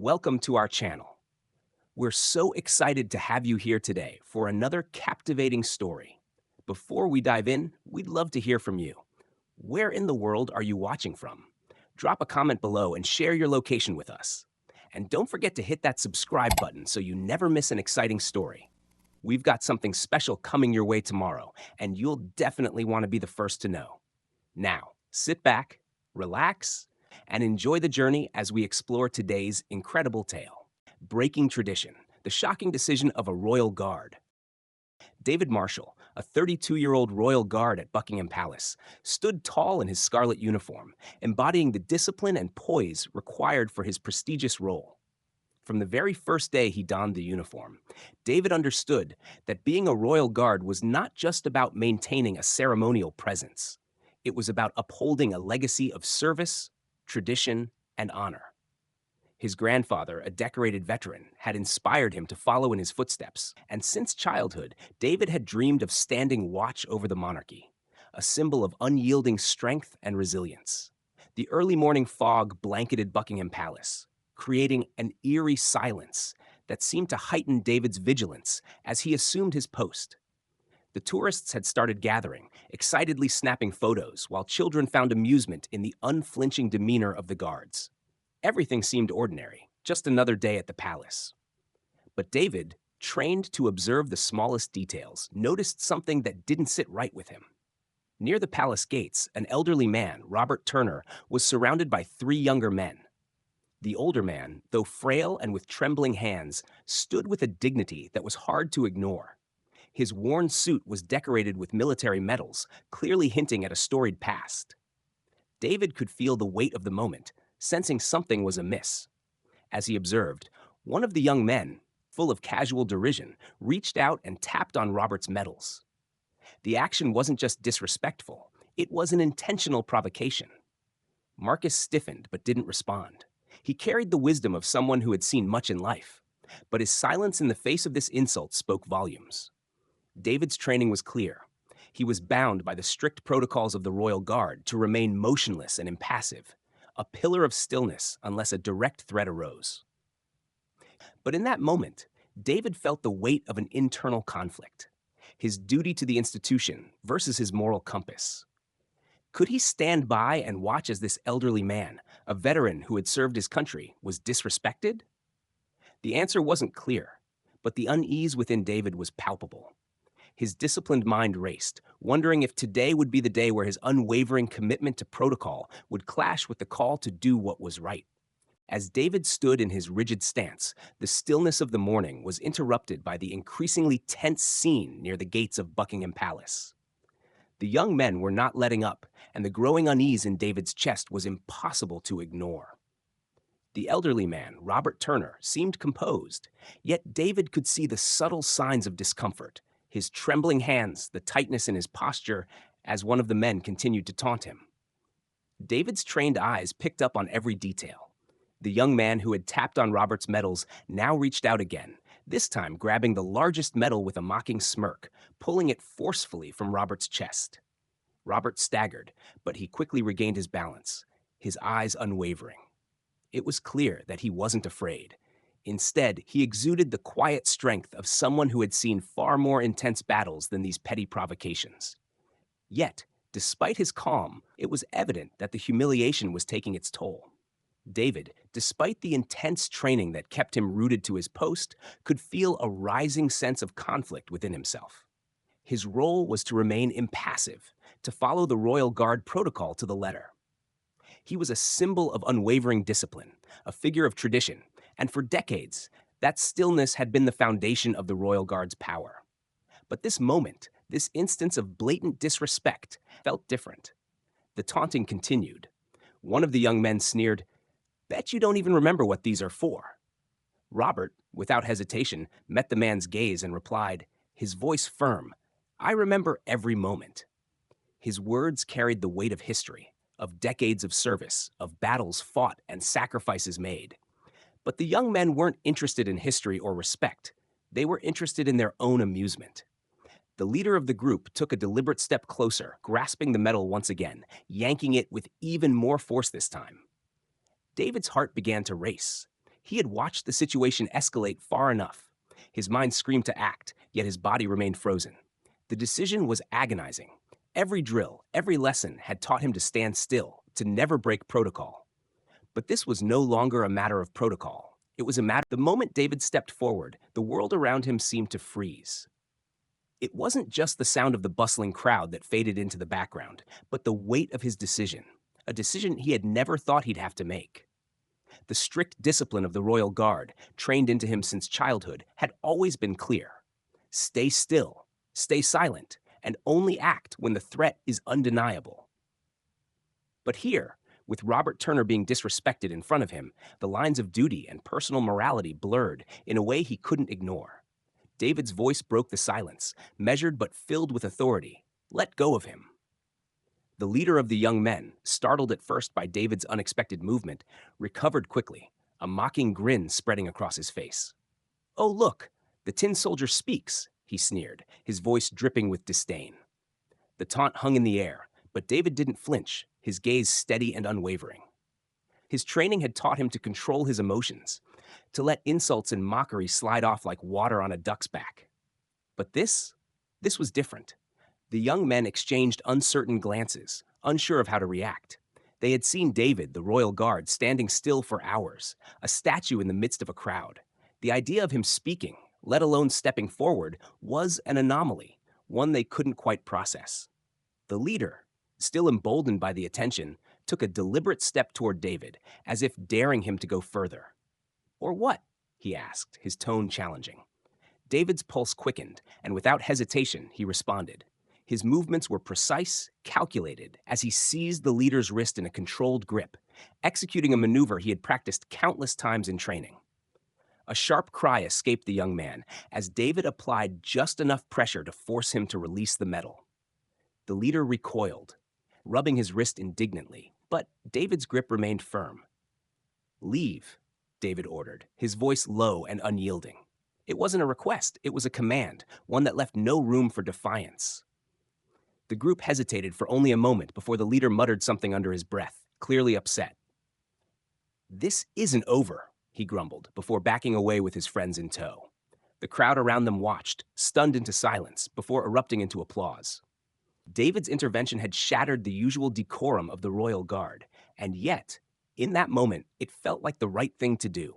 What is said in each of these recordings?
Welcome to our channel. We're so excited to have you here today for another captivating story. Before we dive in, we'd love to hear from you. Where in the world are you watching from? Drop a comment below and share your location with us. And don't forget to hit that subscribe button so you never miss an exciting story. We've got something special coming your way tomorrow, and you'll definitely want to be the first to know. Now, sit back, relax, and enjoy the journey as we explore today's incredible tale. Breaking tradition, the shocking decision of a royal guard. David Marshall, a 32-year-old royal guard at Buckingham Palace, stood tall in his scarlet uniform, embodying the discipline and poise required for his prestigious role. From the very first day he donned the uniform, David understood that being a royal guard was not just about maintaining a ceremonial presence. It was about upholding a legacy of service, tradition, and honor. His grandfather, a decorated veteran, had inspired him to follow in his footsteps, and since childhood, David had dreamed of standing watch over the monarchy, a symbol of unyielding strength and resilience. The early morning fog blanketed Buckingham Palace, creating an eerie silence that seemed to heighten David's vigilance as he assumed his post. The tourists had started gathering, excitedly snapping photos, while children found amusement in the unflinching demeanor of the guards. Everything seemed ordinary, just another day at the palace. But David, trained to observe the smallest details, noticed something that didn't sit right with him. Near the palace gates, an elderly man, Robert Turner, was surrounded by three younger men. The older man, though frail and with trembling hands, stood with a dignity that was hard to ignore. His worn suit was decorated with military medals, clearly hinting at a storied past. David could feel the weight of the moment, sensing something was amiss. As he observed, one of the young men, full of casual derision, reached out and tapped on Robert's medals. The action wasn't just disrespectful, it was an intentional provocation. Marcus stiffened but didn't respond. He carried the wisdom of someone who had seen much in life, but his silence in the face of this insult spoke volumes. David's training was clear. He was bound by the strict protocols of the royal guard to remain motionless and impassive, a pillar of stillness unless a direct threat arose. But in that moment, David felt the weight of an internal conflict, his duty to the institution versus his moral compass. Could he stand by and watch as this elderly man, a veteran who had served his country, was disrespected? The answer wasn't clear, but the unease within David was palpable. His disciplined mind raced, wondering if today would be the day where his unwavering commitment to protocol would clash with the call to do what was right. As David stood in his rigid stance, the stillness of the morning was interrupted by the increasingly tense scene near the gates of Buckingham Palace. The young men were not letting up, and the growing unease in David's chest was impossible to ignore. The elderly man, Robert Turner, seemed composed, yet David could see the subtle signs of discomfort, his trembling hands, the tightness in his posture, as one of the men continued to taunt him. David's trained eyes picked up on every detail. The young man who had tapped on Robert's medals now reached out again, this time grabbing the largest medal with a mocking smirk, pulling it forcefully from Robert's chest. Robert staggered, but he quickly regained his balance, his eyes unwavering. It was clear that he wasn't afraid. Instead, he exuded the quiet strength of someone who had seen far more intense battles than these petty provocations. Yet, despite his calm, it was evident that the humiliation was taking its toll. David, despite the intense training that kept him rooted to his post, could feel a rising sense of conflict within himself. His role was to remain impassive, to follow the royal guard protocol to the letter. He was a symbol of unwavering discipline, a figure of tradition, and for decades, that stillness had been the foundation of the royal guard's power. But this moment, this instance of blatant disrespect, felt different. The taunting continued. One of the young men sneered, "Bet you don't even remember what these are for." Robert, without hesitation, met the man's gaze and replied, his voice firm, "I remember every moment." His words carried the weight of history, of decades of service, of battles fought and sacrifices made. But the young men weren't interested in history or respect. They were interested in their own amusement. The leader of the group took a deliberate step closer, grasping the medal once again, yanking it with even more force this time. David's heart began to race. He had watched the situation escalate far enough. His mind screamed to act, yet his body remained frozen. The decision was agonizing. Every drill, every lesson had taught him to stand still, to never break protocol. But this was no longer a matter of protocol. It was a matter. The moment David stepped forward, the world around him seemed to freeze. It wasn't just the sound of the bustling crowd that faded into the background, but the weight of his decision, a decision he had never thought he'd have to make. The strict discipline of the royal guard, trained into him since childhood, had always been clear. Stay still, stay silent, and only act when the threat is undeniable. But here, with Robert Turner being disrespected in front of him, the lines of duty and personal morality blurred in a way he couldn't ignore. David's voice broke the silence, measured but filled with authority. Let go of him. The leader of the young men, startled at first by David's unexpected movement, recovered quickly, a mocking grin spreading across his face. "Oh, look, the tin soldier speaks," he sneered, his voice dripping with disdain. The taunt hung in the air, but David didn't flinch, his gaze steady and unwavering. His training had taught him to control his emotions, to let insults and mockery slide off like water on a duck's back. But this was different. The young men exchanged uncertain glances, unsure of how to react. They had seen David, the royal guard, standing still for hours, a statue in the midst of a crowd. The idea of him speaking, let alone stepping forward, was an anomaly, one they couldn't quite process. The leader, still emboldened by the attention, took a deliberate step toward David, as if daring him to go further. "Or what?" he asked, his tone challenging. David's pulse quickened, and without hesitation, he responded. His movements were precise, calculated, as he seized the leader's wrist in a controlled grip, executing a maneuver he had practiced countless times in training. A sharp cry escaped the young man as David applied just enough pressure to force him to release the metal. The leader recoiled, rubbing his wrist indignantly, but David's grip remained firm. "Leave," David ordered, his voice low and unyielding. It wasn't a request, it was a command, one that left no room for defiance. The group hesitated for only a moment before the leader muttered something under his breath, clearly upset. "This isn't over," he grumbled, before backing away with his friends in tow. The crowd around them watched, stunned into silence, before erupting into applause. David's intervention had shattered the usual decorum of the royal guard, and yet, in that moment, it felt like the right thing to do.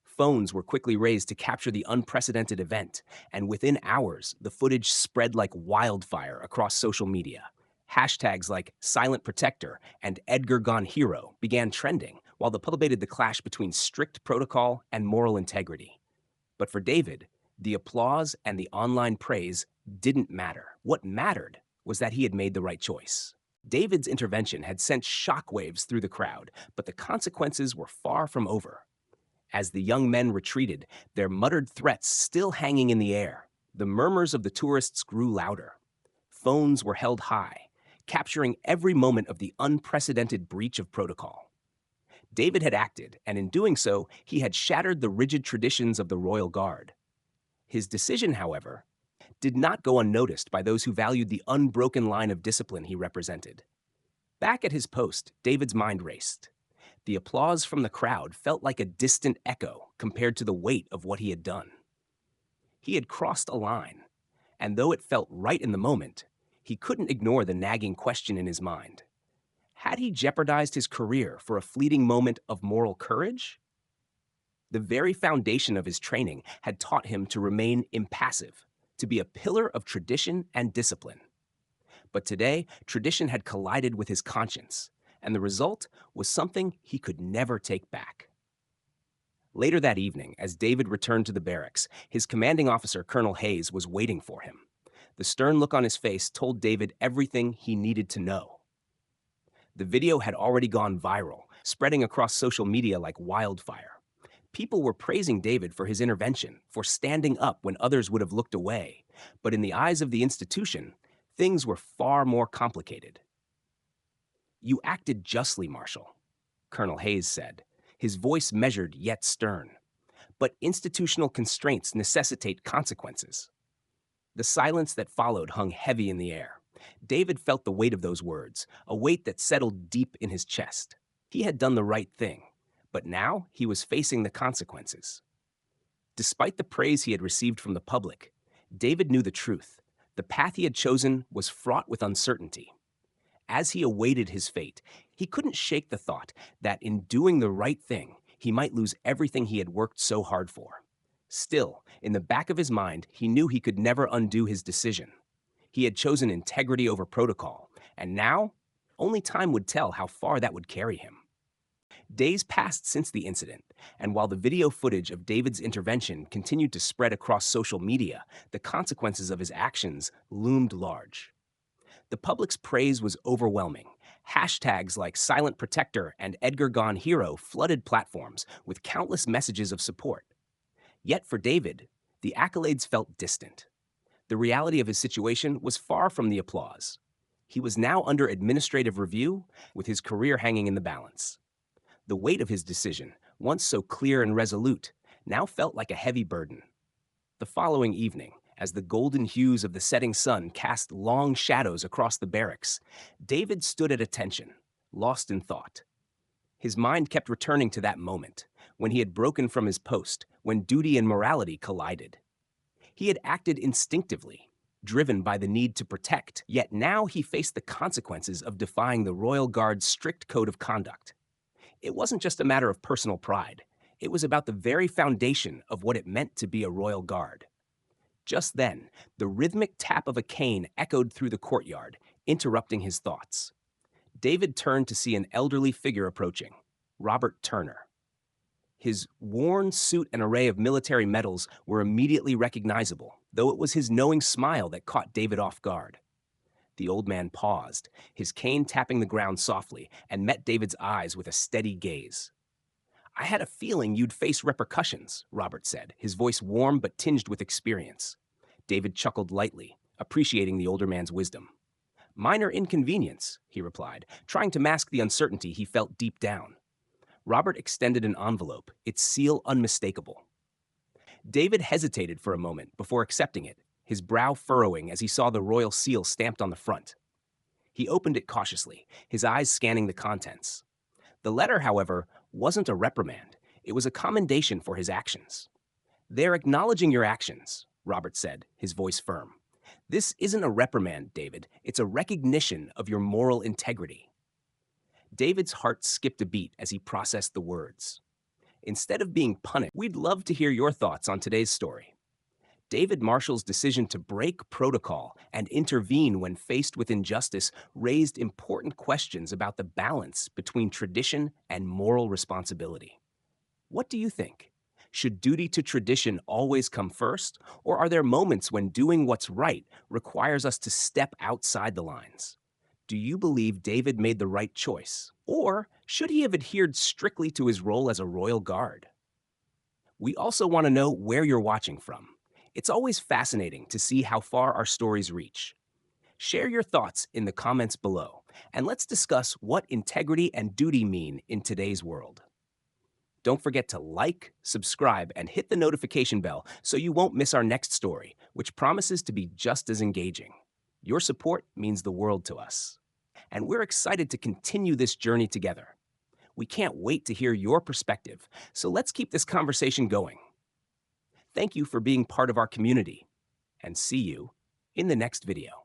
Phones were quickly raised to capture the unprecedented event, and within hours, the footage spread like wildfire across social media. Hashtags like Silent Protector and Edgar Gone Hero began trending, while the public debated the clash between strict protocol and moral integrity. But for David, the applause and the online praise didn't matter. What mattered was that he had made the right choice. David's intervention had sent shockwaves through the crowd, but the consequences were far from over. As the young men retreated, their muttered threats still hanging in the air, the murmurs of the tourists grew louder. Phones were held high, capturing every moment of the unprecedented breach of protocol. David had acted, and in doing so, he had shattered the rigid traditions of the royal guard. His decision, however, did not go unnoticed by those who valued the unbroken line of discipline he represented. Back at his post, David's mind raced. The applause from the crowd felt like a distant echo compared to the weight of what he had done. He had crossed a line, and though it felt right in the moment, he couldn't ignore the nagging question in his mind. Had he jeopardized his career for a fleeting moment of moral courage? The very foundation of his training had taught him to remain impassive, to be a pillar of tradition and discipline. But today, tradition had collided with his conscience, and the result was something he could never take back. Later that evening, as David returned to the barracks, his commanding officer, Colonel Hayes, was waiting for him. The stern look on his face told David everything he needed to know. The video had already gone viral, spreading across social media like wildfire. People were praising David for his intervention, for standing up when others would have looked away. But in the eyes of the institution, things were far more complicated. "You acted justly, Marshal," Colonel Hayes said, his voice measured yet stern. "But institutional constraints necessitate consequences." The silence that followed hung heavy in the air. David felt the weight of those words, a weight that settled deep in his chest. He had done the right thing, But now he was facing the consequences. Despite the praise he had received from the public, David knew the truth. The path he had chosen was fraught with uncertainty. As he awaited his fate, he couldn't shake the thought that in doing the right thing, he might lose everything he had worked so hard for. Still, in the back of his mind, he knew he could never undo his decision. He had chosen integrity over protocol, and now, only time would tell how far that would carry him. Days passed since the incident, and while the video footage of David's intervention continued to spread across social media, the consequences of his actions loomed large. The public's praise was overwhelming. Hashtags like Silent Protector and Edgar Gone Hero flooded platforms with countless messages of support. Yet for David, the accolades felt distant. The reality of his situation was far from the applause. He was now under administrative review, with his career hanging in the balance. The weight of his decision, once so clear and resolute, now felt like a heavy burden. The following evening, as the golden hues of the setting sun cast long shadows across the barracks, David stood at attention, lost in thought. His mind kept returning to that moment, when he had broken from his post, when duty and morality collided. He had acted instinctively, driven by the need to protect, yet now he faced the consequences of defying the Royal Guard's strict code of conduct. It wasn't just a matter of personal pride. It was about the very foundation of what it meant to be a Royal Guard. Just then, the rhythmic tap of a cane echoed through the courtyard, interrupting his thoughts. David turned to see an elderly figure approaching, Robert Turner. His worn suit and array of military medals were immediately recognizable, though it was his knowing smile that caught David off guard. The old man paused, his cane tapping the ground softly, and met David's eyes with a steady gaze. "I had a feeling you'd face repercussions," Robert said, his voice warm but tinged with experience. David chuckled lightly, appreciating the older man's wisdom. "Minor inconvenience," he replied, trying to mask the uncertainty he felt deep down. Robert extended an envelope, its seal unmistakable. David hesitated for a moment before accepting it, his brow furrowing as he saw the royal seal stamped on the front. He opened it cautiously, his eyes scanning the contents. The letter, however, wasn't a reprimand. It was a commendation for his actions. "They're acknowledging your actions," Robert said, his voice firm. "This isn't a reprimand, David. It's a recognition of your moral integrity." David's heart skipped a beat as he processed the words. Instead of being punished, we'd love to hear your thoughts on today's story. David Marshall's decision to break protocol and intervene when faced with injustice raised important questions about the balance between tradition and moral responsibility. What do you think? Should duty to tradition always come first, or are there moments when doing what's right requires us to step outside the lines? Do you believe David made the right choice, or should he have adhered strictly to his role as a royal guard? We also want to know where you're watching from. It's always fascinating to see how far our stories reach. Share your thoughts in the comments below, and let's discuss what integrity and duty mean in today's world. Don't forget to like, subscribe, and hit the notification bell so you won't miss our next story, which promises to be just as engaging. Your support means the world to us. And we're excited to continue this journey together. We can't wait to hear your perspective, so let's keep this conversation going. Thank you for being part of our community, and see you in the next video.